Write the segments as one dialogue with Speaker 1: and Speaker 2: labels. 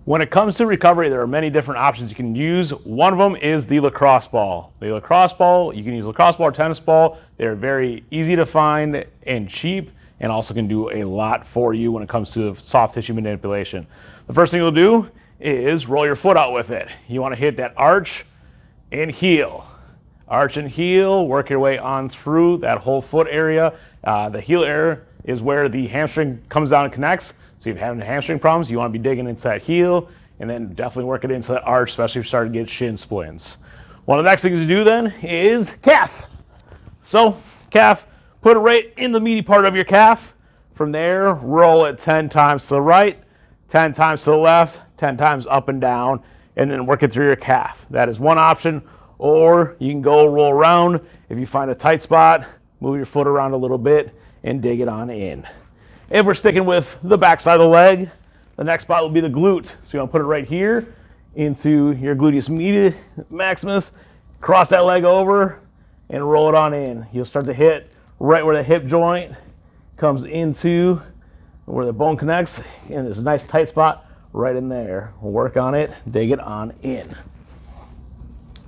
Speaker 1: When it comes to recovery, there are many different options you can use. One of them is the lacrosse ball. The lacrosse ball, you can use lacrosse ball or tennis ball. They're very easy to find and cheap, and also can do a lot for you when it comes to soft tissue manipulation. The first thing you'll do is roll your foot out with it. You want to hit that arch and heel. Arch and heel, work your way on through that whole foot area. The heel area is where the hamstring comes down and connects. So if you're having hamstring problems, you want to be digging into that heel, and then definitely work it into that arch, especially if you're starting to get shin splints. One of the next things to do then is calf. So calf, put it right in the meaty part of your calf. From there, roll it 10 times to the right, 10 times to the left, 10 times up and down, and then work it through your calf. That is one option. Or you can go roll around. If you find a tight spot, move your foot around a little bit and dig it on in. If we're sticking with the back side of the leg, the next spot will be the glute. So you want to put it right here into your gluteus maximus, cross that leg over and roll it on in. You'll start to hit right where the hip joint comes into where the bone connects, and there's a nice tight spot right in there. We'll work on it, dig it on in.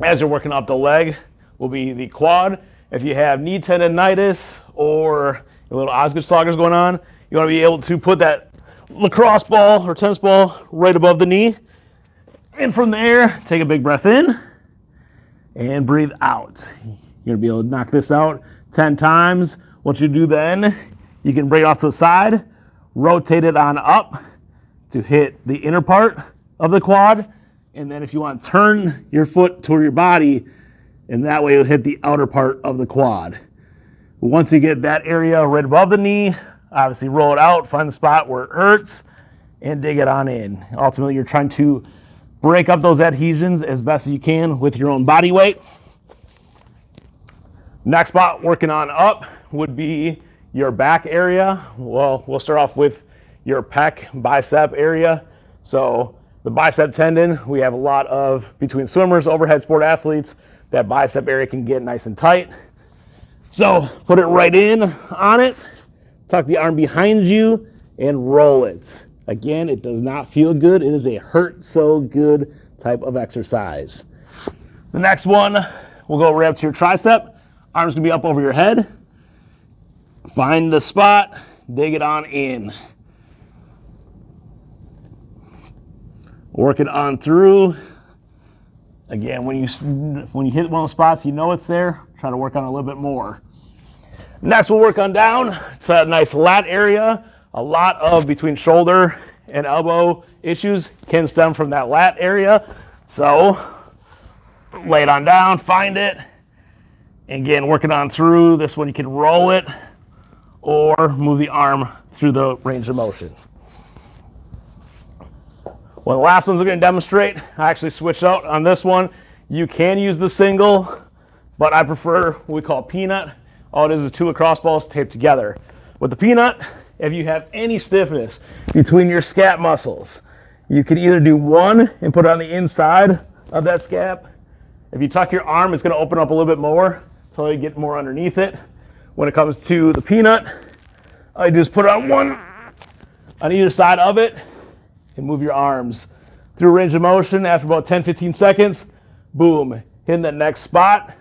Speaker 1: As you're working up the leg will be the quad. If you have knee tendonitis or a little Osgood-Sloggers going on, you want to be able to put that lacrosse ball or tennis ball right above the knee. And from there, take a big breath in and breathe out. You're going to be able to knock this out 10 times. What you do then, you can bring it off to the side, rotate it on up to hit the inner part of the quad. And then if you want to turn your foot toward your body, and that way you'll hit the outer part of the quad. Once you get that area right above the knee, obviously roll it out, find the spot where it hurts, and dig it on in. Ultimately, you're trying to break up those adhesions as best as you can with your own body weight. Next spot working on up would be your back area. Well, we'll start off with your pec bicep area. So the bicep tendon, we have a lot of, between swimmers, overhead sport athletes, that bicep area can get nice and tight. So put it right in on it, tuck the arm behind you, and roll it. Again, it does not feel good. It is a hurt so good type of exercise. The next one, we'll go right up to your tricep. Arm's gonna be up over your head. Find the spot, dig it on in. Work it on through. Again, when you hit one of those spots, you know it's there. Try to work on it a little bit more. Next, we'll work on down to that nice lat area. A lot of between shoulder and elbow issues can stem from that lat area. So lay it on down, find it. Again, work it on through. This one you can roll it or move the arm through the range of motion. One of the last ones I'm going to demonstrate, I actually switched out on this one. You can use the single, but I prefer what we call peanut. All it is 2 lacrosse balls taped together. With the peanut, if you have any stiffness between your scap muscles, you can either do one and put it on the inside of that scap. If you tuck your arm, it's going to open up a little bit more until you get more underneath it. When it comes to the peanut, all you do is put it on one on either side of it and move your arms through range of motion. After about 10-15 seconds, boom, hitting that next spot.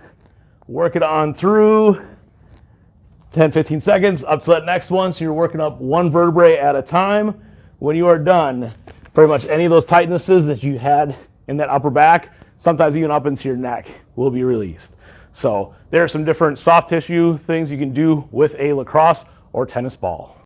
Speaker 1: Work it on through 10-15 seconds up to that next one. So you're working up one vertebrae at a time. When you are done, pretty much any of those tightnesses that you had in that upper back, sometimes even up into your neck, will be released. So there are some different soft tissue things you can do with a lacrosse or tennis ball.